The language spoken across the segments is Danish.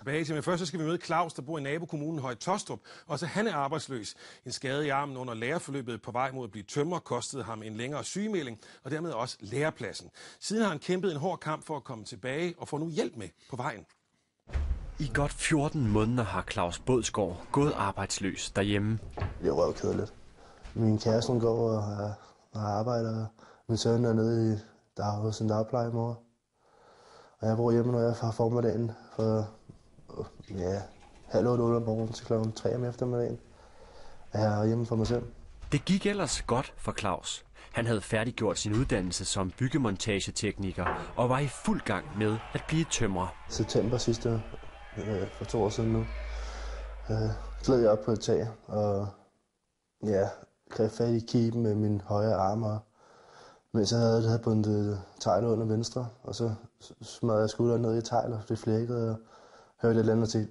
Tilbage til, men først så skal vi møde Claus, der bor i nabokommunen Høje Taastrup. Også han er arbejdsløs. En skade i armen under lærerforløbet på vej mod at blive tømrer kostede ham en længere sygemelding, og dermed også lærepladsen. Siden har han kæmpet en hård kamp for at komme tilbage og få nu hjælp med på vejen. I godt 14 måneder har Claus Bådsgaard gået arbejdsløs derhjemme. Det er røvkedeligt. Min kæreste hun går og arbejder. Min søn er nede hos en dagplejemor. Og jeg bor hjemme, når jeg har formiddagen for 7:30 om morgenen til 3 om eftermiddagen. Jeg er hjemme for mig selv. Det gik ellers godt for Claus. Han havde færdiggjort sin uddannelse som byggemontagetekniker og var i fuld gang med at blive tømrer. September sidste for 2 år siden nu, gled jeg op på et tag og greb fat i kiben med min højre arm, og mens jeg havde bundet teglet under venstre, og så smadrede jeg skulderen ned i teglet, og det flækkede og hørte et andet til.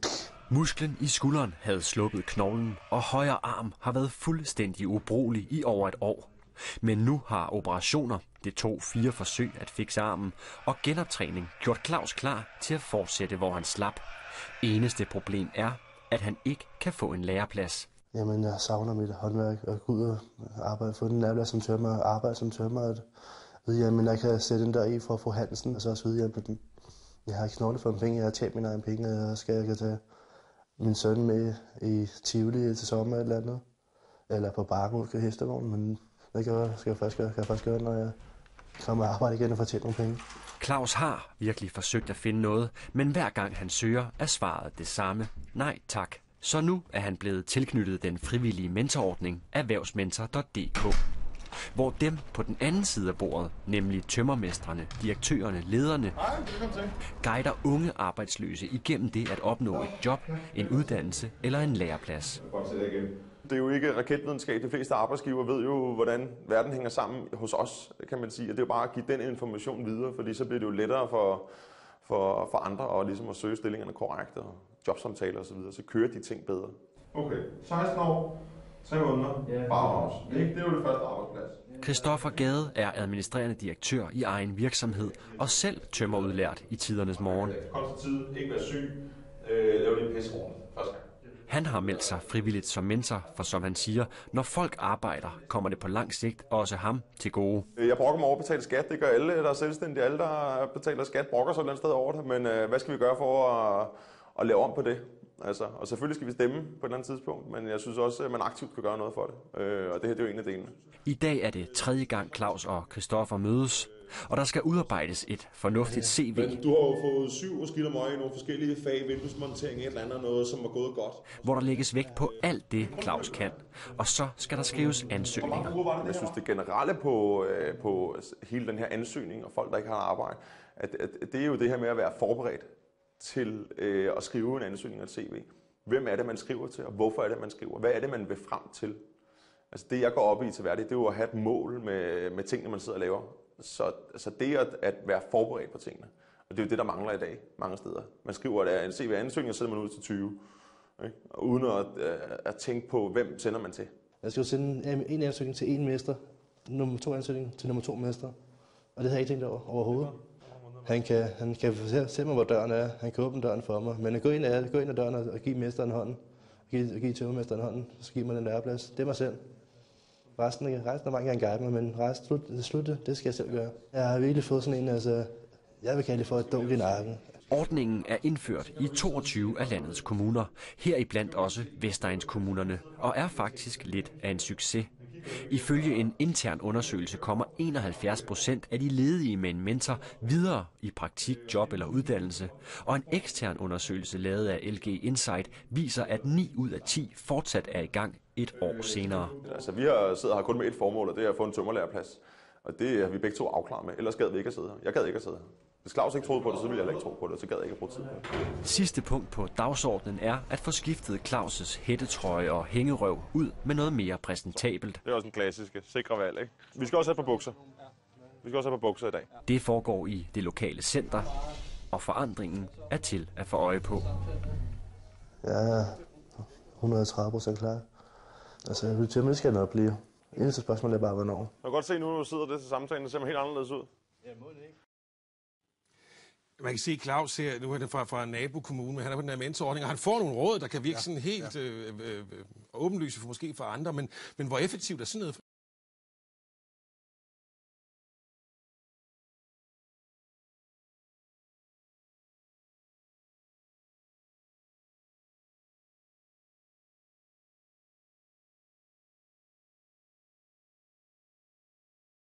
Musklen i skulderen havde sluppet knoglen, og højre arm har været fuldstændig ubrugelig i over et år. Men nu har operationer, det tog 4 forsøg at fikse armen, og genoptræning gjort Claus klar til at fortsætte, hvor han slap. Eneste problem er, at han ikke kan få en læreplads. Jamen, jeg savner mit håndværk og gå ud og arbejde, få en læreplads som tømrer, arbejde som tømrer. At vide, jamen, jeg kan sætte den der i for at få Hansen, og så også vide, at jeg har knoklet for en penge, jeg har tjent mine egne penge, og jeg kan tage min søn med i Tivoli til sommer eller andet. Eller på Bakken ud til hestevognen, men det kan jeg først gøre, når jeg kommer og arbejde igen og får tjent nogle penge. Claus har virkelig forsøgt at finde noget, men hver gang han søger, er svaret det samme. Nej tak. Så nu er han blevet tilknyttet den frivillige mentorordning erhvervsmentor.dk, hvor dem på den anden side af bordet, nemlig tømmermestrene, direktørerne, lederne, guider unge arbejdsløse igennem det at opnå et job, en uddannelse eller en læreplads. Det er jo ikke raketvidenskab. De fleste arbejdsgiver ved jo, hvordan verden hænger sammen hos os, kan man sige. Og det er jo bare at give den information videre, fordi så bliver det jo lettere for andre at, ligesom at søge stillingerne korrekt og jobsamtaler osv. Så kører de ting bedre. Okay, 16 år, 3 måneder, Bauhaus. Det er jo det første arbejdsplads. Christoffer Gade er administrerende direktør i egen virksomhed og selv tømmerudlært i tidernes morgen. Kom til tid, ikke være syg, lave det pisse ordentligt første gang. Han har meldt sig frivilligt som mentor, for som han siger, når folk arbejder, kommer det på lang sigt også ham til gode. Jeg brokker mig over at betale skat. Det gør alle, der er selvstændige. Alle, der betaler skat, brokker sig et eller andet sted over det. Men hvad skal vi gøre for at lave om på det? Altså, og selvfølgelig skal vi stemme på et eller andet tidspunkt, men jeg synes også, at man aktivt kan gøre noget for det. Og det her det er jo en af delene. I dag er det 3. gang Claus og Christoffer mødes, og der skal udarbejdes et fornuftigt CV. Men du har jo fået 7 skidt og møg i nogle forskellige fag, vinduesmontering, et eller andet noget, som er gået godt. Hvor der lægges vægt på alt det, Claus kan, og så skal der skrives ansøgninger. Jeg synes, det generelle på hele den her ansøgning og folk, der ikke har arbejde, at det er jo det her med at være forberedt til at skrive en ansøgning og et CV. Hvem er det, man skriver til, og hvorfor er det, man skriver? Hvad er det, man vil frem til? Altså det, jeg går op i til hverdag, det er jo at have et mål med tingene, man sidder og laver. Så det at være forberedt på tingene, og det er jo det, der mangler i dag mange steder. Man skriver, at en CV-ansøgning, og sidder man ud til 20, ikke? Og uden at tænke på, hvem sender man til. Jeg skal jo sende en ansøgning til en mester, nummer 2 ansøgning til nummer 2 mester, og det har jeg ikke tænkt over overhovedet. Han kan se mig, hvor døren er. Han kan åbne døren for mig. Men at gå ind ad døren og give mesteren hånden, give tømmermesteren hånden, så giver man den læreplads. Det er mig selv. Resten er mange gange guide mig, men det skal jeg selv gøre. Jeg har virkelig fået sådan en, altså, jeg vil kalde det for et dunk i nakken. Ordningen er indført i 22 af landets kommuner, heriblandt også Vestegnskommunerne, og er faktisk lidt af en succes. Ifølge en intern undersøgelse kommer 71% af de ledige med en mentor videre i praktik, job eller uddannelse, og en ekstern undersøgelse lavet af LG Insight viser, at 9 ud af 10 fortsat er i gang et år senere. Altså, vi sidder her kun med et formål, og det er at få en tømmerlæreplads. Og det har vi begge to afklaret med. Ellers gad vi ikke at sidde her. Jeg gad ikke at sidde her. Hvis Claus ikke troede på det, så ville jeg heller ikke tro på det, så gad jeg ikke at bruge tid på det. Sidste punkt på dagsordenen er at få skiftet Claus' hættetrøje og hængerøv ud med noget mere præsentabelt. Det er også en klassiske, sikre valg, ikke? Vi skal også have på bukser. Vi skal også have på bukser i dag. Det foregår i det lokale center, og forandringen er til at få øje på. Jeg er 130% klar. Altså, jeg vil til at skal nok blive. Eneste spørgsmål er bare, hvornår. Jeg kan godt se nu, når du sidder det til samtalen, det ser helt anderledes ud. Ja, må det ikke. Man kan se, Claus her, nu er det fra en nabokommune, men han er på den her mentorordning, og han får nogle råd, der kan virke sådan helt åbenlyse for måske for andre, men hvor effektivt er sådan noget?